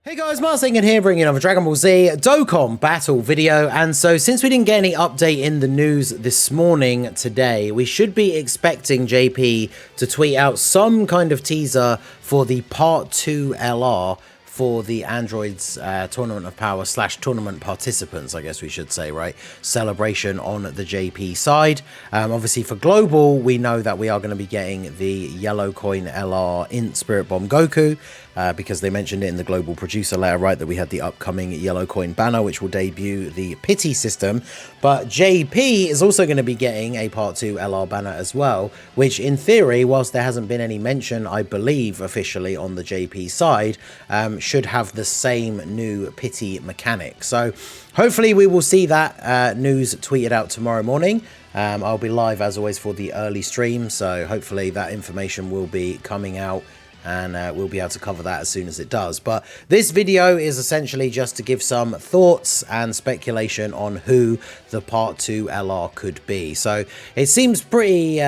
Hey guys, Marsing here bringing another Dragon Ball Z Dokkan battle video. And so since we didn't get any update in the news this morning today, we should be expecting JP to tweet out some kind of teaser for the part 2 LR for the Androids Tournament of Power / tournament participants, I guess we should say, right? Celebration on the JP side. Obviously for Global, we know that we are going to be getting the Yellow Coin LR Int Spirit Bomb Goku. Because they mentioned it in the global producer letter, right, that we had the upcoming Yellow Coin banner, which will debut the Pity system. But JP is also going to be getting a Part 2 LR banner as well, which in theory, whilst there hasn't been any mention, I believe, officially on the JP side, should have the same new Pity mechanic. So hopefully we will see that news tweeted out tomorrow morning. I'll be live, as always, for the early stream, so hopefully that information will be coming out. And we'll be able to cover that as soon as it does. But this video is essentially just to give some thoughts and speculation on who the Part 2 LR could be. So it seems pretty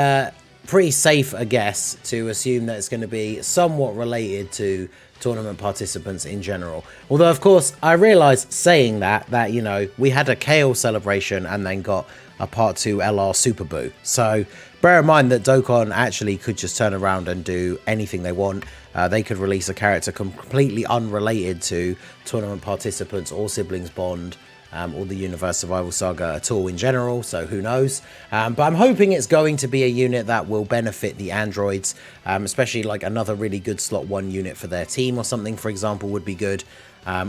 safe, I guess, to assume that it's going to be somewhat related to tournament participants in general. Although, of course, I realised saying that, you know, we had a KO celebration and then got a Part 2 LR Super Boo. So bear in mind that Dokkan actually could just turn around and do anything they want. They could release a character completely unrelated to tournament participants or Siblings Bond or the Universe Survival Saga at all in general, so who knows. But I'm hoping it's going to be a unit that will benefit the androids, especially like another really good slot 1 unit for their team or something, for example, would be good.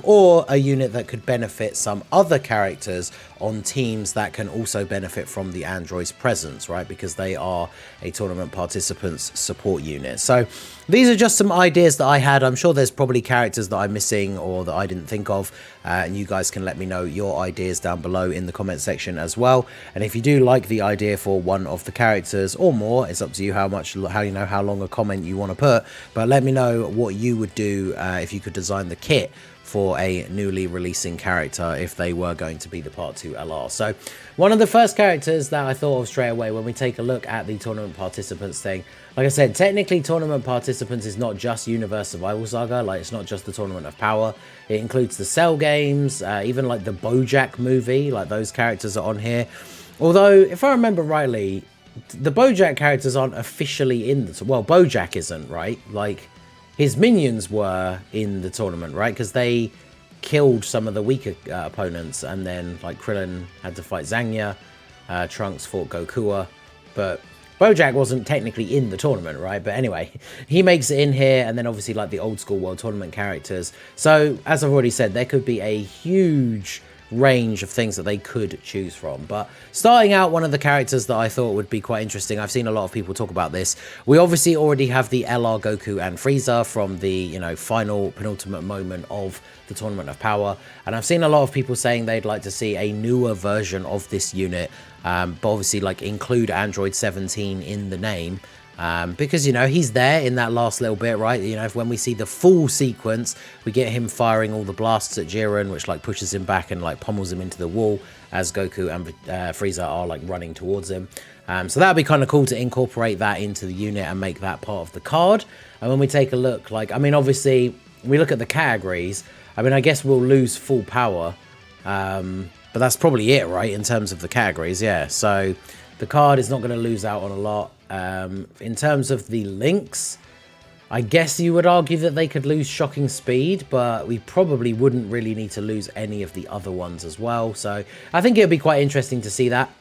Or a unit that could benefit some other characters on teams that can also benefit from the android's presence, right? Because they are a tournament participants support unit. So these are just some ideas that I had. I'm sure there's probably characters that I'm missing or that I didn't think of. And you guys can let me know your ideas down below in the comment section as well. And if you do like the idea for one of the characters or more, it's up to you how long a comment you want to put. But let me know what you would do if you could design the kit for a newly releasing character if they were going to be the Part 2 LR. So one of the first characters that I thought of straight away when we take a look at the tournament participants thing, like I said, technically tournament participants is not just Universe Survival Saga, like it's not just the Tournament of Power. It includes the Cell games, even like the BoJack movie, like those characters are on here. Although, if I remember rightly, the BoJack characters aren't officially in the... Well, BoJack isn't, right? Like, his minions were in the tournament, right? Because they killed some of the weaker opponents, and then like Krillin had to fight Zangya, Trunks fought Goku, but BoJack wasn't technically in the tournament, right? But anyway, he makes it in here, and then obviously like the old school World Tournament characters. So as I've already said, there could be a huge range of things that they could choose from. But starting out, one of the characters that I thought would be quite interesting, I've seen a lot of people talk about this. We obviously already have the LR Goku and Frieza from the, you know, final penultimate moment of the Tournament of Power, and I've seen a lot of people saying they'd like to see a newer version of this unit, but obviously like include Android 17 in the name. Because, you know, he's there in that last little bit, right? You know, when we see the full sequence, we get him firing all the blasts at Jiren, which like pushes him back and like pummels him into the wall as Goku and Frieza are like running towards him. So that'd be kind of cool to incorporate that into the unit and make that part of the card. And when we take a look, like, I mean, obviously, we look at the categories. I mean, I guess we'll lose full power, but that's probably it, right? In terms of the categories, yeah. So the card is not going to lose out on a lot. In terms of the links, I guess you would argue that they could lose Shocking Speed, but we probably wouldn't really need to lose any of the other ones as well. So I think it would be quite interesting to see that.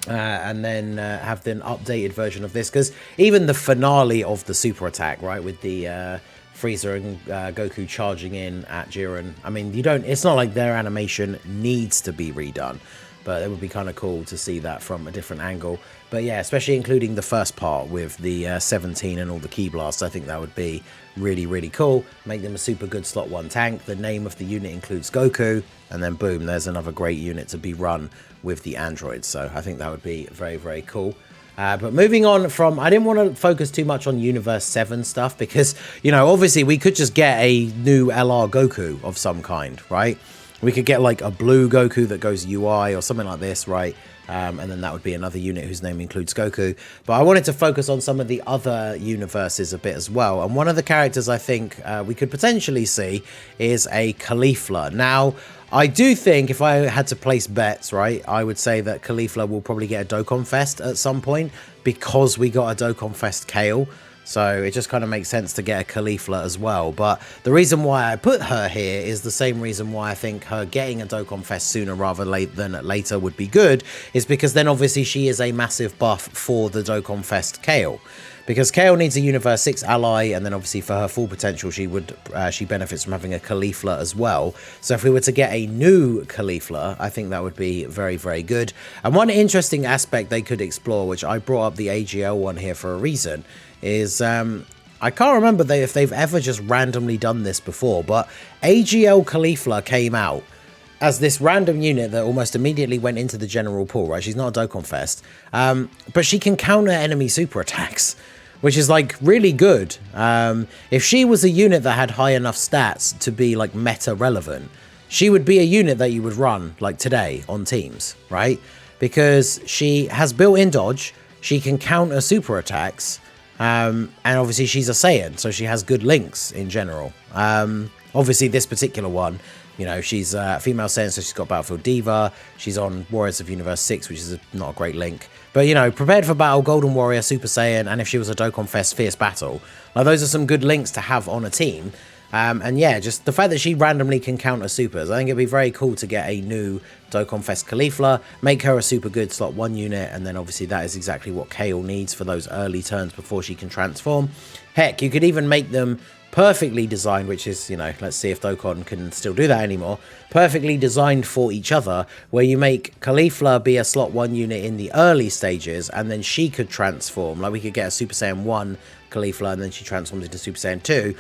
And then have the updated version of this, because even the finale of the super attack, right, with the Frieza and Goku charging in at Jiren, I mean, it's not like their animation needs to be redone, but it would be kind of cool to see that from a different angle. But yeah, especially including the first part with the 17 and all the key blasts, I think that would be really, really cool. Make them a super good slot 1 tank. The name of the unit includes Goku, and then boom, there's another great unit to be run with the androids. So I think that would be very, very cool. But moving on from, I didn't want to focus too much on Universe 7 stuff because, you know, obviously we could just get a new LR Goku of some kind, right? We could get like a blue Goku that goes UI or something like this, right? And then that would be another unit whose name includes Goku. But I wanted to focus on some of the other universes a bit as well. And one of the characters I think we could potentially see is a Kifla. Now, I do think if I had to place bets, right, I would say that Kifla will probably get a Dokkan Fest at some point because we got a Dokkan Fest Kale. So it just kind of makes sense to get a Kifla as well. But the reason why I put her here is the same reason why I think her getting a Dokkan Fest sooner rather than later would be good, is because then obviously she is a massive buff for the Dokkan Fest Kale. Because Kale needs a Universe 6 ally, and then obviously for her full potential, she benefits from having a Kifla as well. So if we were to get a new Kifla, I think that would be very, very good. And one interesting aspect they could explore, which I brought up the AGL one here for a reason, is I can't remember if they've ever just randomly done this before, but AGL Kifla came out as this random unit that almost immediately went into the general pool, right? She's not a Dokkan Fest, but she can counter enemy super attacks, which is like really good. If she was a unit that had high enough stats to be like meta relevant, she would be a unit that you would run like today on teams, right? Because she has built-in dodge, she can counter super attacks, and obviously she's a Saiyan, so she has good links in general. Obviously this particular one, you know, she's a female Saiyan, so she's got Battlefield Diva. She's on Warriors of Universe 6, which is not a great link. But, you know, Prepared for Battle, Golden Warrior, Super Saiyan, and if she was a Dokkan Fest, Fierce Battle. Like, those are some good links to have on a team. And yeah, just the fact that she randomly can counter supers, I think it'd be very cool to get a new Dokkan Fest Kifla, make her a super good slot 1 unit, and then obviously that is exactly what Kale needs for those early turns before she can transform. Heck, you could even make them perfectly designed, which is, you know, let's see if Dokkan can still do that anymore, perfectly designed for each other, where you make Kifla be a slot 1 unit in the early stages, and then she could transform. Like, we could get a Super Saiyan 1 Kifla, and then she transforms into Super Saiyan 2,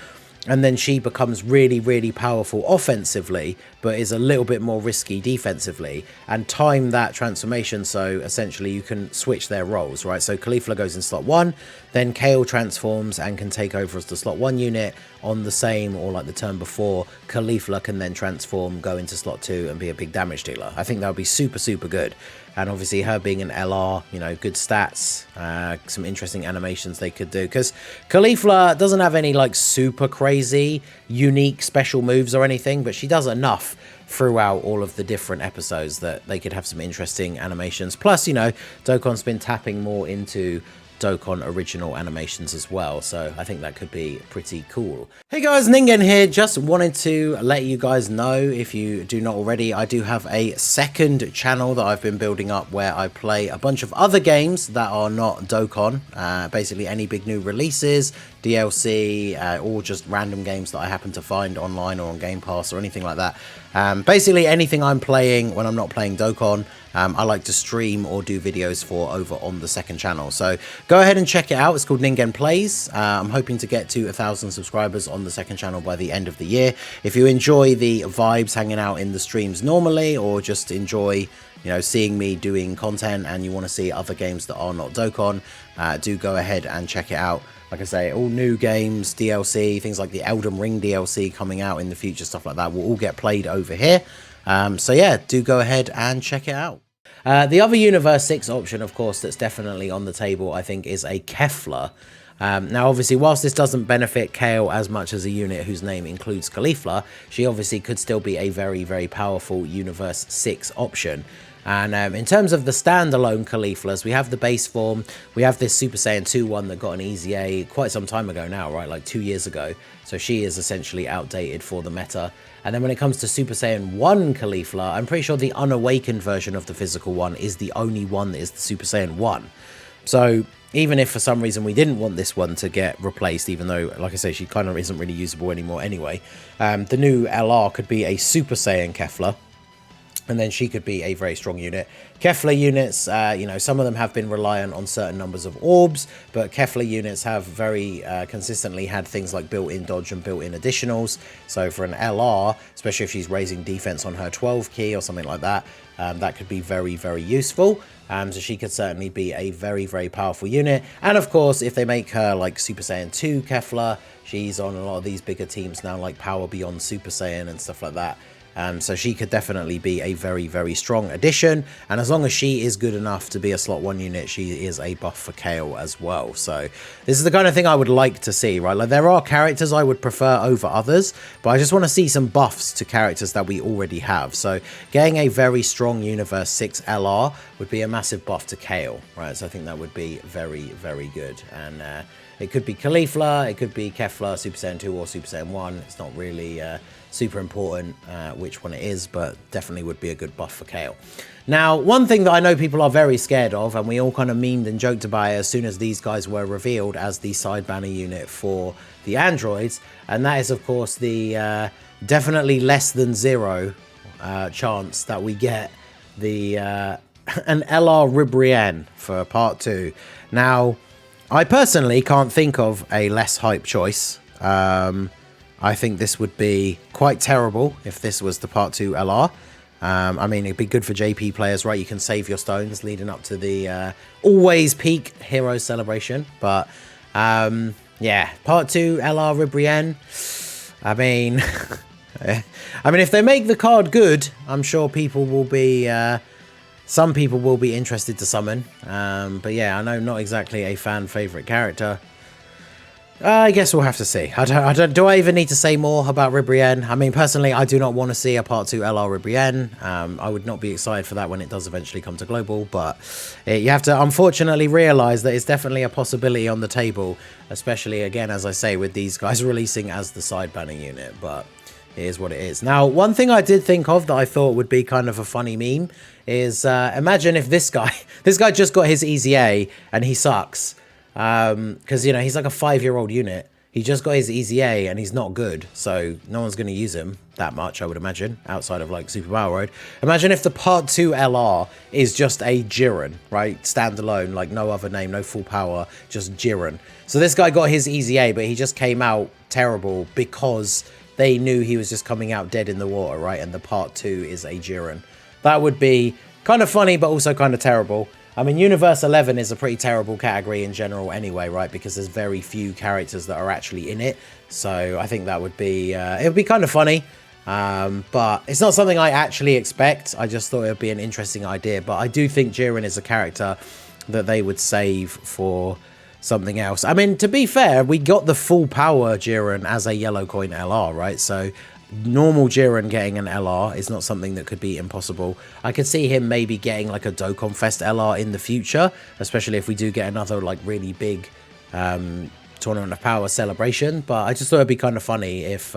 and then she becomes really, really powerful offensively, but is a little bit more risky defensively, and time that transformation so essentially you can switch their roles, right? So Kifla goes in slot 1, then Kale transforms and can take over as the slot 1 unit on the same or like the turn before. Kifla can then transform, go into slot 2 and be a big damage dealer. I think that would be super, super good. And obviously her being an LR, you know, good stats, some interesting animations they could do. Because Kifla doesn't have any like super crazy, unique special moves or anything, but she does enough throughout all of the different episodes that they could have some interesting animations. Plus, you know, Dokkan's been tapping more into Dokkan original animations as well, so I think that could be pretty cool. Hey guys, Ningen here. Just wanted to let you guys know, if you do not already, I do have a second channel that I've been building up where I play a bunch of other games that are not Dokkan, basically any big new releases, DLC, or just random games that I happen to find online or on Game Pass or anything like that. Basically anything I'm playing when I'm not playing Dokkan, I like to stream or do videos for over on the second channel. So go ahead and check it out. It's called Ningen Plays. I'm hoping to get to 1,000 subscribers on the second channel by the end of the year. If you enjoy the vibes hanging out in the streams normally, or just enjoy, you know, seeing me doing content and you want to see other games that are not Dokkan, do go ahead and check it out. Like I say, all new games, DLC, things like the Elden Ring DLC coming out in the future, stuff like that will all get played over here. So yeah, do go ahead and check it out. The other Universe 6 option, of course, that's definitely on the table, I think, is a Kefla. Now, obviously, whilst this doesn't benefit Kale as much as a unit whose name includes Kifla, she obviously could still be a very, very powerful Universe 6 option. And in terms of the standalone Kiflas, we have the base form, we have this Super Saiyan 2 one that got an Easy A quite some time ago now, right, like 2 years ago. So she is essentially outdated for the meta. And then when it comes to Super Saiyan 1 Kifla, I'm pretty sure the unawakened version of the physical one is the only one that is the Super Saiyan 1. So even if for some reason we didn't want this one to get replaced, even though, like I say, she kind of isn't really usable anymore anyway, the new LR could be a Super Saiyan Kefla. And then she could be a very strong unit. Kefla units, you know, some of them have been reliant on certain numbers of orbs, but Kefla units have very consistently had things like built-in dodge and built-in additionals. So for an LR, especially if she's raising defense on her 12 key or something like that, that could be very, very useful. So she could certainly be a very, very powerful unit. And of course, if they make her like Super Saiyan 2 Kefla, she's on a lot of these bigger teams now, like Power Beyond Super Saiyan and stuff like that. So she could definitely be a very, very strong addition. And as long as she is good enough to be a slot 1 unit, she is a buff for Kale as well. So this is the kind of thing I would like to see, right? Like, there are characters I would prefer over others, but I just want to see some buffs to characters that we already have. So getting a very strong Universe 6 LR would be a massive buff to Kale, right? So I think that would be very, very good. And it could be Kifla, it could be Kefla, Super Saiyan 2 or Super Saiyan 1. It's not really super important which one it is, but definitely would be a good buff for Kale. Now, one thing that I know people are very scared of, and we all kind of memed and joked about it as soon as these guys were revealed as the side banner unit for the androids, and that is, of course, the definitely less than 0 chance that we get the an LR RIBRIANNE for part 2. Now, I personally can't think of a less hype choice. I think this would be quite terrible if this was the part 2 LR. I mean, it'd be good for JP players, right? You can save your stones leading up to the always peak hero celebration. But yeah, part 2 LR RIBRIANNE. I mean, if they make the card good, I'm sure people will be. Some people will be interested to summon. But yeah, I know not exactly a fan favorite character. I guess we'll have to see. Do I even need to say more about RIBRIANNE? I mean, personally, I do not want to see a part 2 LR RIBRIANNE. I would not be excited for that when it does eventually come to global, but you have to unfortunately realize that it's definitely a possibility on the table, especially, again, as I say, with these guys releasing as the side banner unit, but it is what it is. Now, one thing I did think of that I thought would be kind of a funny meme is imagine if this guy just got his Easy A and he sucks. Because, you know, he's like a 5-year-old unit. He just got his Easy A and he's not good, so no one's going to use him that much, I would imagine, outside of like Super Battle Road. Imagine if the part 2 LR is just a Jiren, right? Standalone, like no other name, no full power, just Jiren. So this guy got his Easy A, but he just came out terrible because they knew he was just coming out dead in the water, right? And the part 2 is a Jiren. That would be kind of funny, but also kind of terrible. I mean, Universe 11 is a pretty terrible category in general anyway, right? Because there's very few characters that are actually in it. So I think that would be, it would be kind of funny. But it's not something I actually expect. I just thought it would be an interesting idea. But I do think Jiren is a character that they would save for something else. I mean, to be fair, we got the full power Jiren as a yellow coin LR, right? So normal Jiren getting an LR is not something that could be impossible. I could see him maybe getting like a Dokkan Fest LR in the future, especially if we do get another like really big Tournament of Power celebration. But I just thought it'd be kind of funny if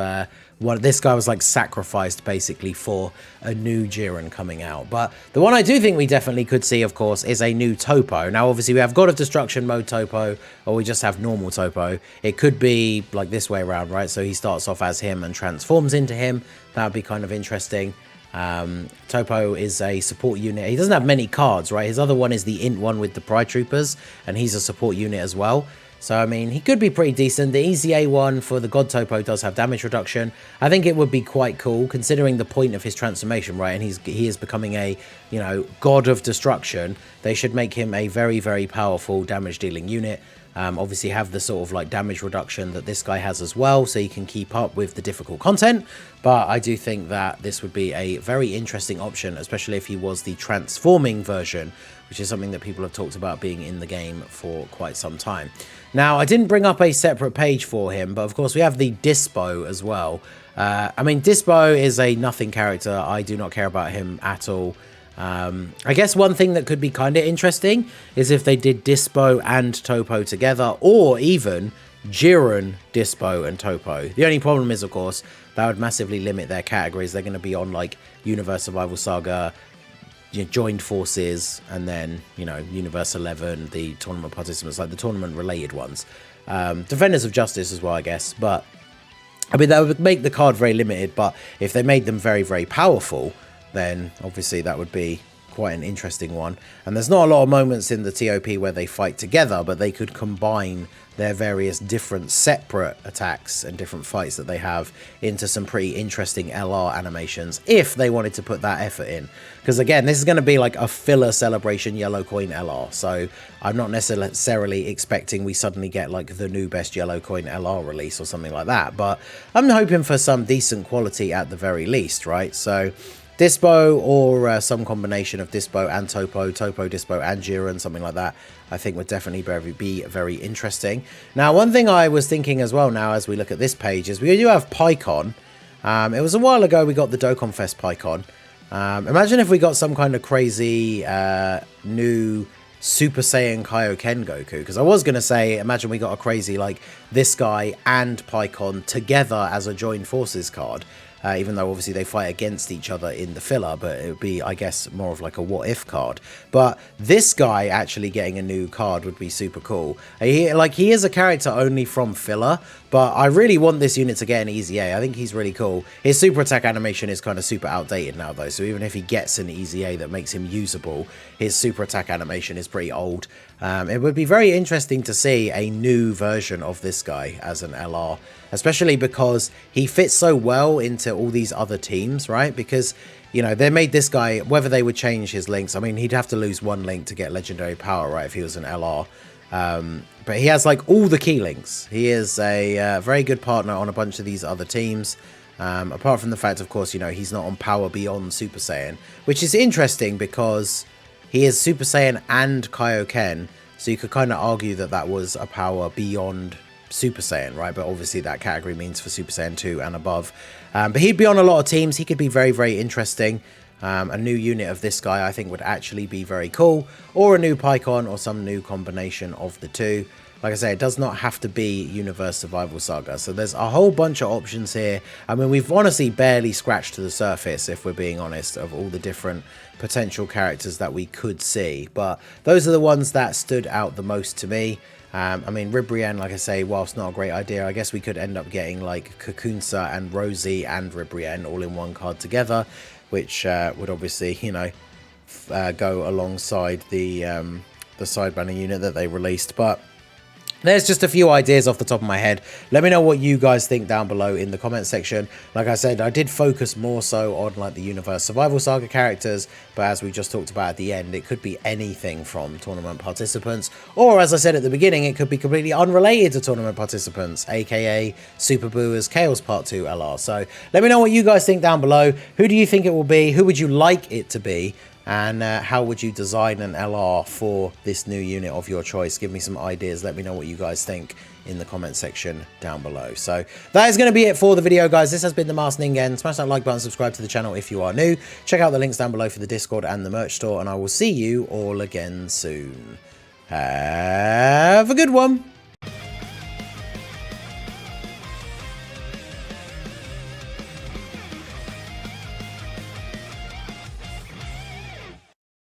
this guy was like sacrificed basically for a new Jiren coming out. But the one I do think we definitely could see, of course, is a new Topo. Now, obviously, we have God of Destruction mode Topo, or we just have normal Topo. It could be like this way around, right? So he starts off as him and transforms into him. That would be kind of interesting. Topo is a support unit. He doesn't have many cards, right? His other one is the Int one with the Pride Troopers, and he's a support unit as well. So, I mean, he could be pretty decent. The Easy A one for the God Topo does have damage reduction. I think it would be quite cool, considering the point of his transformation, right? And he is becoming a, you know, God of Destruction. They should make him a very, very powerful damage-dealing unit. Obviously have the sort of like damage reduction that this guy has as well, so you can keep up with the difficult content. But I do think that this would be a very interesting option, especially if he was the transforming version, which is something that people have talked about being in the game for quite some time. Now, I didn't bring up a separate page for him, but of course we have the Dispo as well. I mean, Dispo is a nothing character. I do not care about him at all. I guess one thing that could be kind of interesting is if they did Dispo and Topo together, or even Jiren, Dispo, and Topo. The only problem is, of course, that would massively limit their categories. They're going to be on like Universe Survival Saga, Joined Forces, and then, you know, Universe 11, the tournament participants, like the tournament related ones. Defenders of Justice as well, I guess. But I mean, that would make the card very limited, but if they made them very, very powerful, then obviously that would be quite an interesting one. And there's not a lot of moments in the TOP where they fight together, but they could combine their various different separate attacks and different fights that they have into some pretty interesting LR animations if they wanted to put that effort in. Because again, this is going to be like a filler celebration yellow coin LR, so I'm not necessarily expecting we suddenly get like the new best yellow coin LR release or something like that, but I'm hoping for some decent quality at the very least, right? So Dispo or some combination of Dispo and Topo, Dispo and Jiren, something like that, I think would definitely be very interesting. Now, one thing I was thinking as well now as we look at this page is we do have PyCon. It was a while ago we got the Dokkan Fest PyCon. Imagine if we got some kind of crazy new Super Saiyan Kaioken Goku, because I was going to say, imagine we got a crazy like this guy and PyCon together as a joined forces card. Even though obviously they fight against each other in the filler, but it would be, I guess, more of like a what-if card. But this guy actually getting a new card would be super cool. He is a character only from filler, but I really want this unit to get an easy A. I think he's really cool. His super attack animation is kind of super outdated now, though, so even if he gets an easy A that makes him usable, his super attack animation is pretty old. It would be very interesting to see a new version of this guy as an LR, especially because he fits so well into all these other teams, right? Because, you know, they made this guy, whether they would change his links, I mean, he'd have to lose one link to get legendary power, right, if he was an LR. But he has like all the key links. He is a very good partner on a bunch of these other teams. Apart from the fact, of course, you know, he's not on power beyond Super Saiyan, which is interesting because he is Super Saiyan and Kaioken, so you could kind of argue that that was a power beyond Super Saiyan, right? But obviously that category means for Super Saiyan 2 and above. But he'd be on a lot of teams. He could be very, very interesting. A new unit of this guy I think would actually be very cool, or a new PyCon or some new combination of the two. Like I say, it does not have to be Universe Survival Saga, so there's a whole bunch of options here. I mean, we've honestly barely scratched to the surface, if we're being honest, of all the different potential characters that we could see, but those are the ones that stood out the most to me. I mean, RIBRIANNE, like I say, whilst not a great idea, I guess we could end up getting like Kakunsa and Rosie and RIBRIANNE all in one card together, which would obviously, you know, go alongside the side-banner unit that they released. But there's just a few ideas off the top of my head. Let me know what you guys think down below in the comment section. Like I said, I did focus more so on like the Universe Survival Saga characters, but as we just talked about at the end, it could be anything from tournament participants, or as I said at the beginning, it could be completely unrelated to tournament participants, aka Super Booers Chaos Part 2 LR. So let me know what you guys think down below. Who do you think it will be? Who would you like it to be? And how would you design an LR for this new unit of your choice? Give me some ideas. Let me know what you guys think in the comment section down below. So that is going to be it for the video, guys. This has been the Masked Ningen. Smash that like button, subscribe to the channel if you are new. Check out the links down below for the Discord and the merch store, and I will see you all again soon. Have a good one.